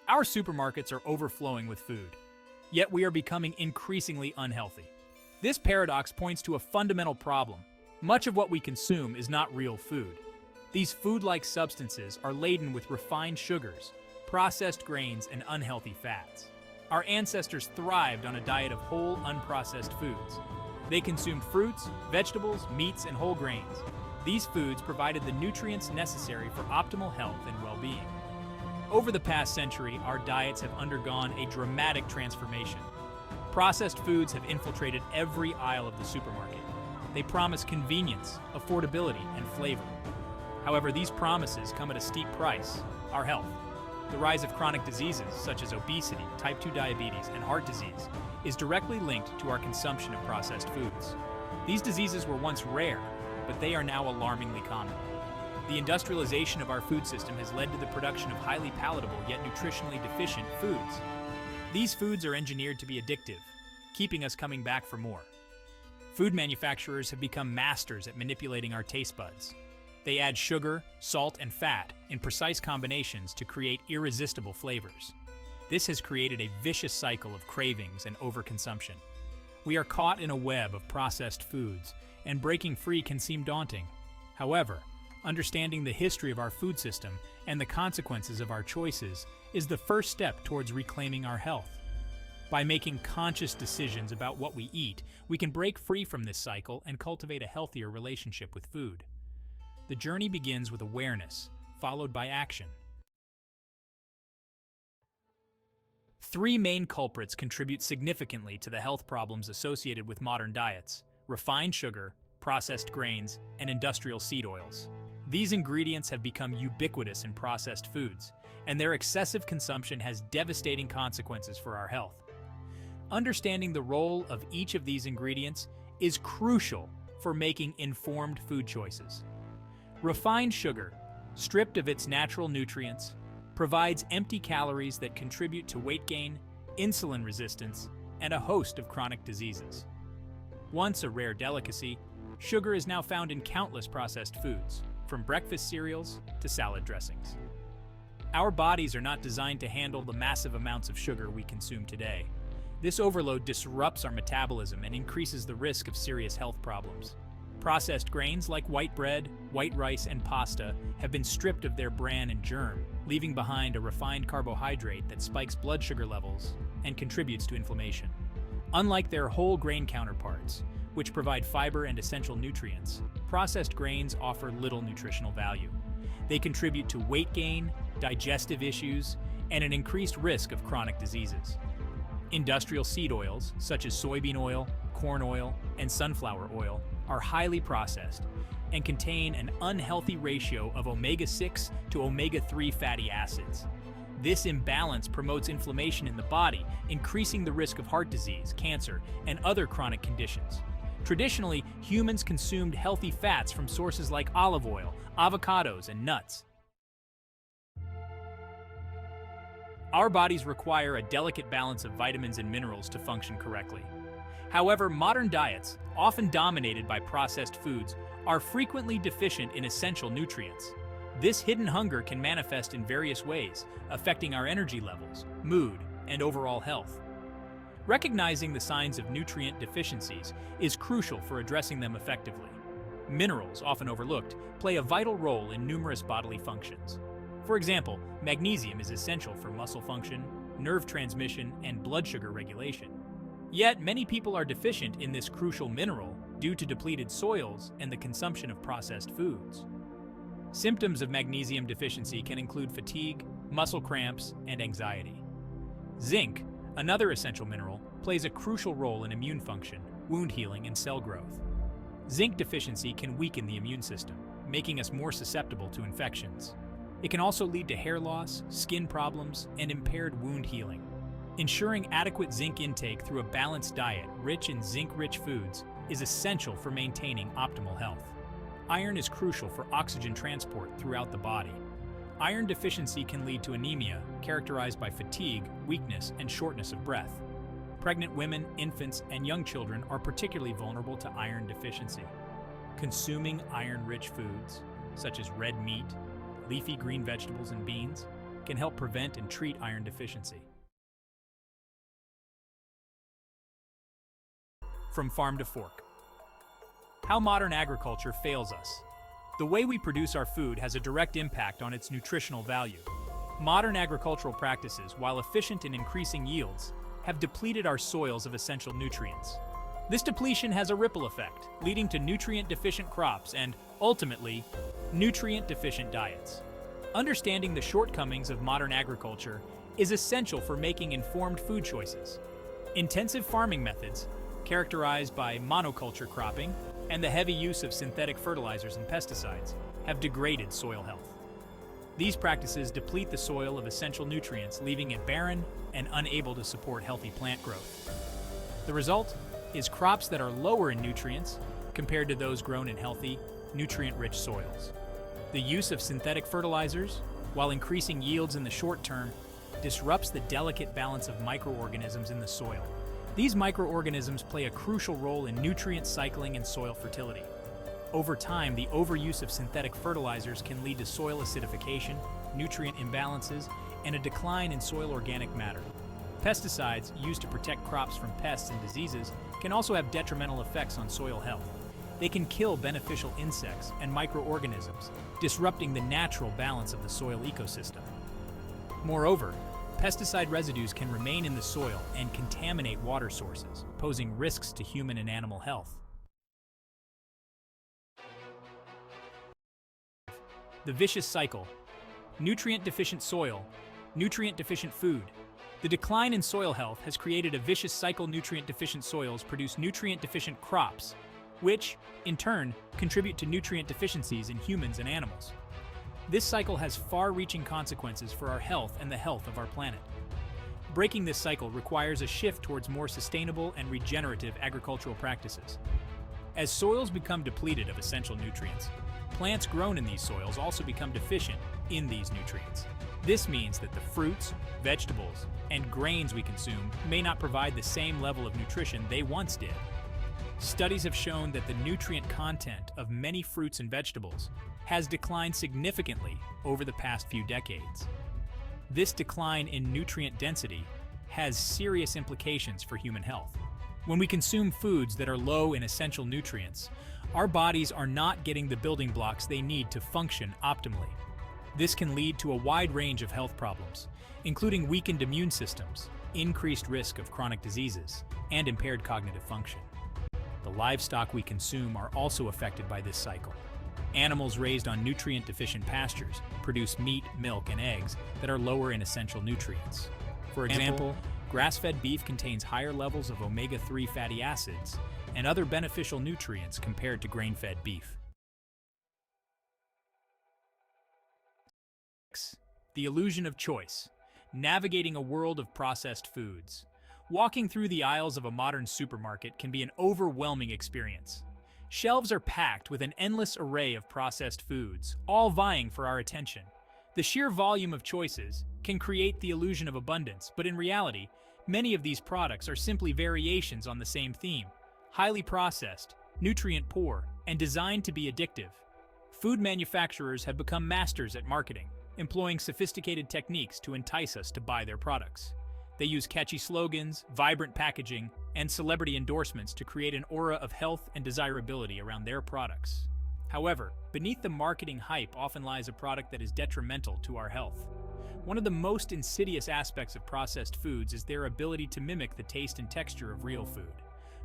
Our supermarkets are overflowing with food, yet we are becoming increasingly unhealthy. This paradox points to a fundamental problem. Much of what we consume is not real food. These food-like substances are laden with refined sugars, processed grains, and unhealthy fats. Our ancestors thrived on a diet of whole, unprocessed foods. They consumed fruits, vegetables, meats, and whole grains. These foods provided the nutrients necessary for optimal health and well-being. Over the past century, our diets have undergone a dramatic transformation. Processed foods have infiltrated every aisle of the supermarket. They promise convenience, affordability, and flavor. However, these promises come at a steep price: our health. The rise of chronic diseases such as obesity, type 2 diabetes, and heart disease is directly linked to our consumption of processed foods. These diseases were once rare, but they are now alarmingly common. The industrialization of our food system has led to the production of highly palatable yet nutritionally deficient foods. These foods are engineered to be addictive, keeping us coming back for more. Food manufacturers have become masters at manipulating our taste buds. They add sugar, salt, and fat in precise combinations to create irresistible flavors. This has created a vicious cycle of cravings and overconsumption. We are caught in a web of processed foods, and breaking free can seem daunting. However, understanding the history of our food system and the consequences of our choices is the first step towards reclaiming our health. By making conscious decisions about what we eat, we can break free from this cycle and cultivate a healthier relationship with food. The journey begins with awareness, followed by action. 3 main culprits contribute significantly to the health problems associated with modern diets: refined sugar, processed grains, and industrial seed oils. These ingredients have become ubiquitous in processed foods, and their excessive consumption has devastating consequences for our health. Understanding the role of each of these ingredients is crucial for making informed food choices. Refined sugar, stripped of its natural nutrients, provides empty calories that contribute to weight gain, insulin resistance, and a host of chronic diseases. Once a rare delicacy, sugar is now found in countless processed foods, from breakfast cereals to salad dressings. Our bodies are not designed to handle the massive amounts of sugar we consume today. This overload disrupts our metabolism and increases the risk of serious health problems. Processed grains like white bread, white rice, and pasta have been stripped of their bran and germ, leaving behind a refined carbohydrate that spikes blood sugar levels and contributes to inflammation. Unlike their whole grain counterparts, which provide fiber and essential nutrients, processed grains offer little nutritional value. They contribute to weight gain, digestive issues, and an increased risk of chronic diseases. Industrial seed oils, such as soybean oil, corn oil, and sunflower oil, are highly processed and contain an unhealthy ratio of omega-6 to omega-3 fatty acids. This imbalance promotes inflammation in the body, increasing the risk of heart disease, cancer, and other chronic conditions. Traditionally, humans consumed healthy fats from sources like olive oil, avocados, and nuts. Our bodies require a delicate balance of vitamins and minerals to function correctly. However, modern diets, often dominated by processed foods, are frequently deficient in essential nutrients. This hidden hunger can manifest in various ways, affecting our energy levels, mood, and overall health. Recognizing the signs of nutrient deficiencies is crucial for addressing them effectively. Minerals, often overlooked, play a vital role in numerous bodily functions. For example, magnesium is essential for muscle function, nerve transmission, and blood sugar regulation. Yet, many people are deficient in this crucial mineral due to depleted soils and the consumption of processed foods. Symptoms of magnesium deficiency can include fatigue, muscle cramps, and anxiety. Zinc, another essential mineral, plays a crucial role in immune function, wound healing, and cell growth. Zinc deficiency can weaken the immune system, making us more susceptible to infections. It can also lead to hair loss, skin problems, and impaired wound healing. Ensuring adequate zinc intake through a balanced diet rich in zinc-rich foods is essential for maintaining optimal health. Iron is crucial for oxygen transport throughout the body. Iron deficiency can lead to anemia, characterized by fatigue, weakness, and shortness of breath. Pregnant women, infants, and young children are particularly vulnerable to iron deficiency. Consuming iron-rich foods, such as red meat, leafy green vegetables, and beans, can help prevent and treat iron deficiency. From farm to fork. How modern agriculture fails us. The way we produce our food has a direct impact on its nutritional value. Modern agricultural practices, while efficient in increasing yields, have depleted our soils of essential nutrients. This depletion has a ripple effect, leading to nutrient-deficient crops and, ultimately, nutrient-deficient diets. Understanding the shortcomings of modern agriculture is essential for making informed food choices. Intensive farming methods, characterized by monoculture cropping and the heavy use of synthetic fertilizers and pesticides, have degraded soil health. These practices deplete the soil of essential nutrients, leaving it barren and unable to support healthy plant growth. The result is crops that are lower in nutrients compared to those grown in healthy, nutrient-rich soils. The use of synthetic fertilizers, while increasing yields in the short term, disrupts the delicate balance of microorganisms in the soil. These microorganisms play a crucial role in nutrient cycling and soil fertility. Over time, the overuse of synthetic fertilizers can lead to soil acidification, nutrient imbalances, and a decline in soil organic matter. Pesticides, used to protect crops from pests and diseases, can also have detrimental effects on soil health. They can kill beneficial insects and microorganisms, disrupting the natural balance of the soil ecosystem. Moreover, pesticide residues can remain in the soil and contaminate water sources, posing risks to human and animal health. The vicious cycle. Nutrient-deficient soil, nutrient-deficient food. The decline in soil health has created a vicious cycle. Nutrient-deficient soils produce nutrient-deficient crops, which, in turn, contribute to nutrient deficiencies in humans and animals. This cycle has far-reaching consequences for our health and the health of our planet. Breaking this cycle requires a shift towards more sustainable and regenerative agricultural practices. As soils become depleted of essential nutrients, plants grown in these soils also become deficient in these nutrients. This means that the fruits, vegetables, and grains we consume may not provide the same level of nutrition they once did. Studies have shown that the nutrient content of many fruits and vegetables has declined significantly over the past few decades. This decline in nutrient density has serious implications for human health. When we consume foods that are low in essential nutrients, our bodies are not getting the building blocks they need to function optimally. This can lead to a wide range of health problems, including weakened immune systems, increased risk of chronic diseases, and impaired cognitive function. The livestock we consume are also affected by this cycle. Animals raised on nutrient-deficient pastures produce meat, milk, and eggs that are lower in essential nutrients. For example, grass-fed beef contains higher levels of omega-3 fatty acids and other beneficial nutrients compared to grain-fed beef. The illusion of choice. Navigating a world of processed foods. Walking through the aisles of a modern supermarket can be an overwhelming experience. Shelves are packed with an endless array of processed foods, all vying for our attention. The sheer volume of choices can create the illusion of abundance, but in reality, many of these products are simply variations on the same theme: highly processed, nutrient-poor, and designed to be addictive. Food manufacturers have become masters at marketing, employing sophisticated techniques to entice us to buy their products. They use catchy slogans, vibrant packaging, and celebrity endorsements to create an aura of health and desirability around their products. However, beneath the marketing hype often lies a product that is detrimental to our health. One of the most insidious aspects of processed foods is their ability to mimic the taste and texture of real food.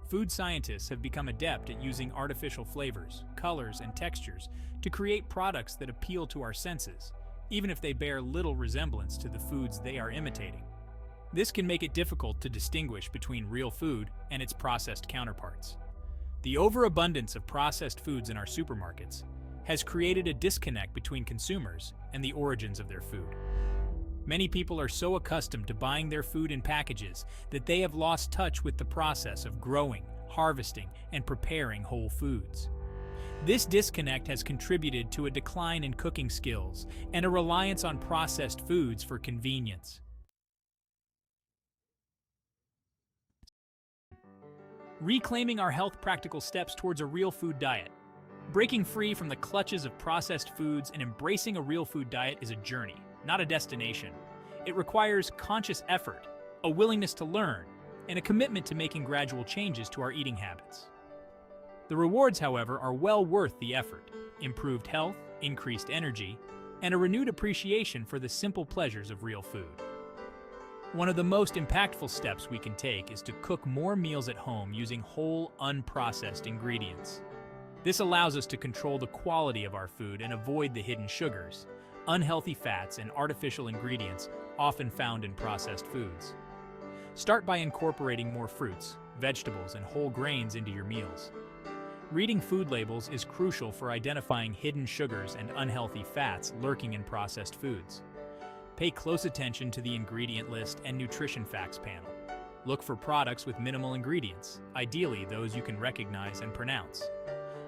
Food scientists have become adept at using artificial flavors, colors, and textures to create products that appeal to our senses, even if they bear little resemblance to the foods they are imitating. This can make it difficult to distinguish between real food and its processed counterparts. The overabundance of processed foods in our supermarkets has created a disconnect between consumers and the origins of their food. Many people are so accustomed to buying their food in packages that they have lost touch with the process of growing, harvesting, and preparing whole foods. This disconnect has contributed to a decline in cooking skills and a reliance on processed foods for convenience. Reclaiming our health. Practical steps towards a real food diet. Breaking free from the clutches of processed foods and embracing a real food diet is a journey. not a destination. It requires conscious effort, a willingness to learn, and a commitment to making gradual changes to our eating habits. The rewards, however, are well worth the effort: improved health, increased energy, and a renewed appreciation for the simple pleasures of real food. One of the most impactful steps we can take is to cook more meals at home using whole, unprocessed ingredients. This allows us to control the quality of our food and avoid the hidden sugars, unhealthy fats, and artificial ingredients often found in processed foods. Start by incorporating more fruits, vegetables, and whole grains into your meals. Reading food labels is crucial for identifying hidden sugars and unhealthy fats lurking in processed foods. Pay close attention to the ingredient list and nutrition facts panel. Look for products with minimal ingredients, ideally those you can recognize and pronounce.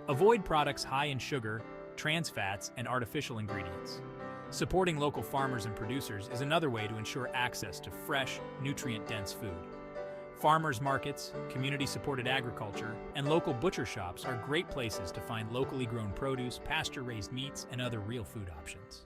Avoid products high in sugar, trans fats, and artificial ingredients. Supporting local farmers and producers is another way to ensure access to fresh, nutrient-dense food. Farmers markets, community-supported agriculture, and local butcher shops are great places to find locally grown produce, pasture-raised meats, and other real food options.